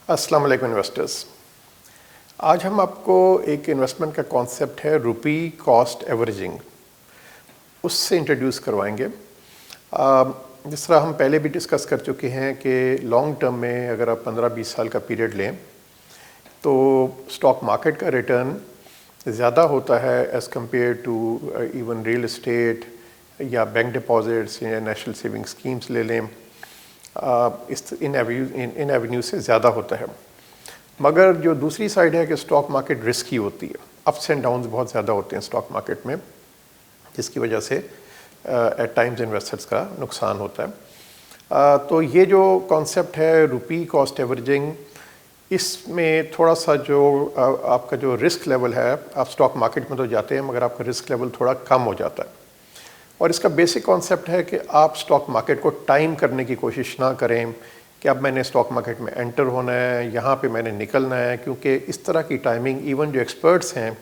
अस्सलाम वालेकुम इन्वेस्टर्स। आज हम आपको एक इन्वेस्टमेंट का कॉन्सेप्ट है रुपी कॉस्ट एवरेजिंग, उससे इंट्रोड्यूस करवाएंगे। जिस तरह हम पहले भी डिस्कस कर चुके हैं कि लॉन्ग टर्म में अगर आप 15-20 साल का पीरियड लें तो स्टॉक मार्केट का रिटर्न ज़्यादा होता है as compare to even real estate या बैंक डिपॉजिट्स या नेशनल सेविंग स्कीम्स ले लें। इन एवेन्यू से ज़्यादा होता है। मगर जो दूसरी साइड है कि स्टॉक मार्केट रिस्की होती है, अप्स एंड डाउन्स बहुत ज़्यादा होते हैं स्टॉक मार्केट में, जिसकी वजह से एट टाइम्स इन्वेस्टर्स का नुकसान होता है। तो ये जो कॉन्सेप्ट है रुपी कॉस्ट एवरेजिंग, इसमें थोड़ा सा जो आपका जो रिस्क लेवल है, आप स्टॉक मार्केट में तो जाते हैं मगर आपका रिस्क लेवल थोड़ा कम हो जाता है। और इसका बेसिक कॉन्सेप्ट है कि आप स्टॉक मार्केट को टाइम करने की कोशिश ना करें कि अब मैंने स्टॉक मार्केट में एंटर होना है, यहाँ पे मैंने निकलना है, क्योंकि इस तरह की टाइमिंग इवन जो एक्सपर्ट्स हैं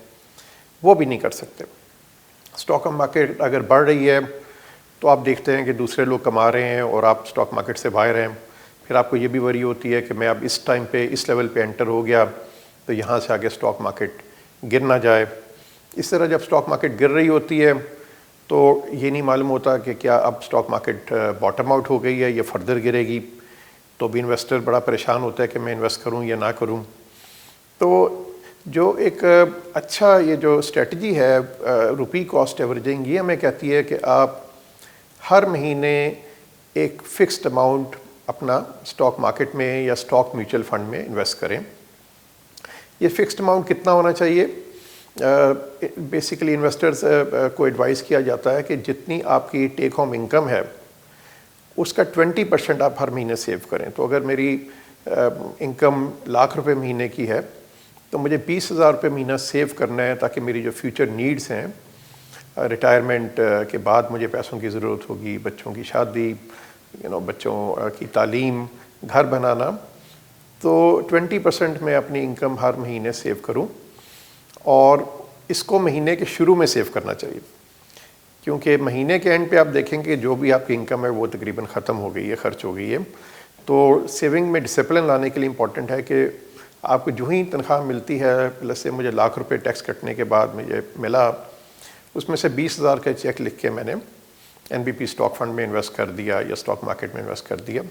वो भी नहीं कर सकते। स्टॉक मार्केट अगर बढ़ रही है तो आप देखते हैं कि दूसरे लोग कमा रहे हैं और आप स्टॉक मार्केट से बाहर हैं। फिर आपको ये भी वरी होती है कि मैं अब इस टाइम पे इस लेवल पे एंटर हो गया तो यहाँ से आगे स्टॉक मार्केट गिर ना जाए। इस तरह जब स्टॉक मार्केट गिर रही होती है तो ये नहीं मालूम होता कि क्या अब स्टॉक मार्केट बॉटम आउट हो गई है या फर्दर गिरेगी, तो भी इन्वेस्टर बड़ा परेशान होता है कि मैं इन्वेस्ट करूं या ना करूं। तो जो एक अच्छा ये जो स्ट्रेटजी है रुपी कॉस्ट एवरेजिंग, ये हमें कहती है कि आप हर महीने एक फिक्स्ड अमाउंट अपना स्टॉक मार्केट में या स्टॉक म्यूचुअल फंड में इन्वेस्ट करें। ये फिक्स्ड अमाउंट कितना होना चाहिए? बेसिकली इन्वेस्टर्स को एडवाइस किया जाता है कि जितनी आपकी टेक होम इनकम है उसका 20% आप हर महीने सेव करें। तो अगर मेरी इनकम ₹1,00,000 महीने की है तो मुझे 20,000 रुपये महीना सेव करना है, ताकि मेरी जो फ्यूचर नीड्स हैं, रिटायरमेंट के बाद मुझे पैसों की ज़रूरत होगी, बच्चों की शादी, बच्चों की तालीम, घर बनाना, तो 20% मैं अपनी इनकम हर महीने सेव करूं। और इसको महीने के शुरू में सेव करना चाहिए, क्योंकि महीने के एंड पे आप देखेंगे जो भी आपकी इनकम है वो तकरीबन ख़त्म हो गई है, खर्च हो गई है। तो सेविंग में डिसिप्लिन लाने के लिए इम्पॉर्टेंट है कि आपको जो ही तनख्वाह मिलती है, प्लस से मुझे ₹1,00,000 टैक्स कटने के बाद मुझे मिला, उसमें से 20,000 का चेक लिख के मैंने NBP स्टॉक फंड में इन्वेस्ट कर दिया या स्टॉक मार्केट में इन्वेस्ट कर दिया,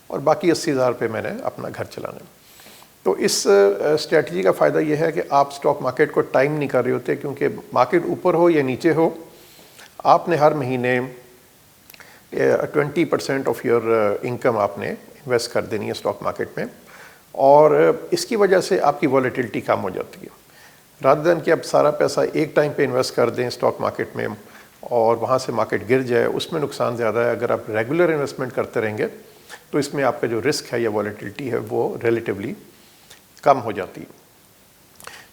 और बाकी 80,000 रुपये मैंने अपना घर चलाना। तो इस स्ट्रेटजी का फ़ायदा यह है कि आप स्टॉक मार्केट को टाइम नहीं कर रहे होते, क्योंकि मार्केट ऊपर हो या नीचे हो, आपने हर महीने 20% ऑफ योर इनकम आपने इन्वेस्ट कर देनी है स्टॉक मार्केट में, और इसकी वजह से आपकी वॉलेटिलिटी कम हो जाती है। रादर देन कि आप सारा पैसा एक टाइम पे इन्वेस्ट कर दें स्टॉक मार्केट में और वहाँ से मार्केट गिर जाए, उसमें नुकसान ज़्यादा है। अगर आप रेगुलर इन्वेस्टमेंट करते रहेंगे तो इसमें आपका जो रिस्क है या वॉलेटिलिटी है वो रिलेटिवली कम हो जाती है।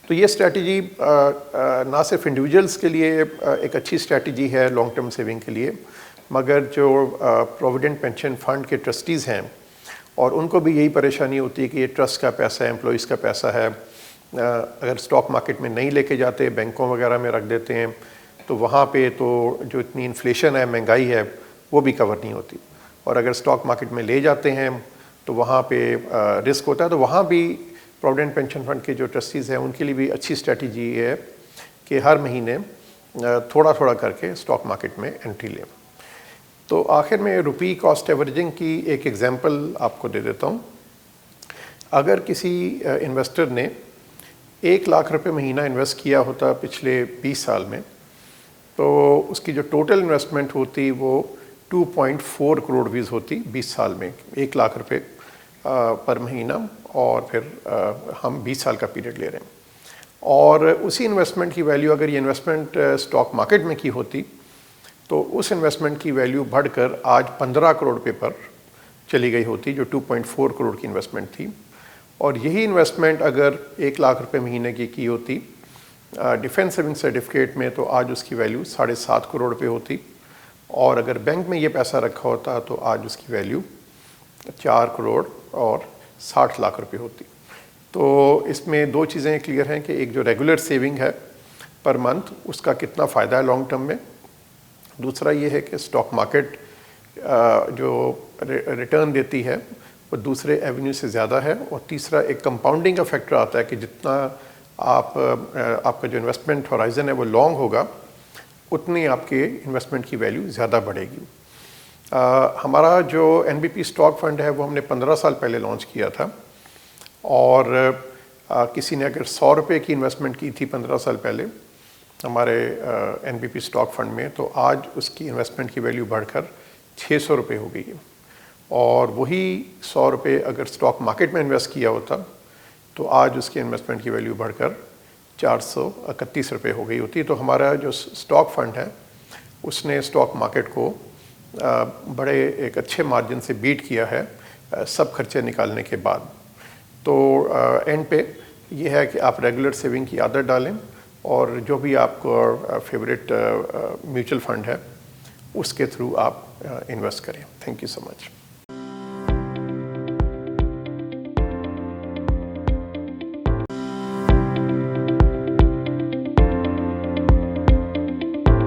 तो ये स्ट्रैटेजी ना सिर्फ इंडिविजुअल्स के लिए एक अच्छी स्ट्रैटेजी है लॉन्ग टर्म सेविंग के लिए, मगर जो प्रोविडेंट पेंशन फंड के ट्रस्टीज़ हैं और उनको भी यही परेशानी होती है कि ये ट्रस्ट का पैसा है, एम्प्लॉइज़ का पैसा है, अगर स्टॉक मार्केट में नहीं लेके जाते, बैंकों वगैरह में रख देते हैं, तो वहाँ पे तो जो इतनी इन्फ्लेशन है, महंगाई है, वो भी कवर नहीं होती। और अगर स्टॉक मार्केट में ले जाते हैं तो वहाँ पे रिस्क होता है। तो वहाँ भी प्रोविडेंट पेंशन फंड के जो ट्रस्टीज़ हैं उनके लिए भी अच्छी स्ट्रैटेजी है कि हर महीने थोड़ा थोड़ा करके स्टॉक मार्केट में एंट्री लें। तो आखिर में रुपी कॉस्ट एवरेजिंग की एक एग्जांपल आपको दे देता हूँ। अगर किसी इन्वेस्टर ने ₹1,00,000 महीना इन्वेस्ट किया होता पिछले 20 साल में, तो उसकी जो टोटल इन्वेस्टमेंट होती वो 2.4 करोड़ रुपीज़ होती 20 साल में, ₹1,00,000 पर महीना, और फिर हम 20 साल का पीरियड ले रहे हैं। और उसी इन्वेस्टमेंट की वैल्यू अगर ये इन्वेस्टमेंट स्टॉक मार्केट में की होती तो उस इन्वेस्टमेंट की वैल्यू बढ़कर आज 15 करोड़ रुपये पर चली गई होती, जो 2.4 करोड़ की इन्वेस्टमेंट थी। और यही इन्वेस्टमेंट अगर ₹1,00,000 महीने की होती डिफेंस सेविंग सर्टिफिकेट में, तो आज उसकी वैल्यू 7.5 करोड़ रुपये होती। और अगर बैंक में ये पैसा रखा होता तो आज उसकी वैल्यू 4 करोड़ और 60 लाख रुपए होती। तो इसमें दो चीज़ें क्लियर हैं कि एक जो रेगुलर सेविंग है पर मंथ, उसका कितना फ़ायदा है लॉन्ग टर्म में। दूसरा ये है कि स्टॉक मार्केट जो रिटर्न देती है वो दूसरे एवेन्यू से ज़्यादा है। और तीसरा एक कंपाउंडिंग का फैक्टर आता है कि जितना आपका जो इन्वेस्टमेंट हॉराइजन है वो लॉन्ग होगा, उतनी आपके इन्वेस्टमेंट की वैल्यू ज़्यादा बढ़ेगी। हमारा जो NBP स्टॉक फंड है वो हमने 15 साल पहले लॉन्च किया था, और किसी ने अगर 100 रुपये की इन्वेस्टमेंट की थी 15 साल पहले हमारे NBP स्टॉक फंड में, तो आज उसकी इन्वेस्टमेंट की वैल्यू बढ़कर 600 रुपये हो गई है। और वही 100 रुपये अगर स्टॉक मार्केट में इन्वेस्ट किया होता तो आज उसकी इन्वेस्टमेंट की वैल्यू बढ़कर 431 रुपये हो गई होती। तो हमारा जो स्टॉक फंड है उसने स्टॉक मार्केट को बड़े एक अच्छे मार्जिन से बीट किया है सब खर्चे निकालने के बाद। तो एंड पे ये है कि आप रेगुलर सेविंग की आदत डालें, और जो भी आपको फेवरेट म्यूचुअल फंड है उसके थ्रू आप इन्वेस्ट करें। Thank you so much.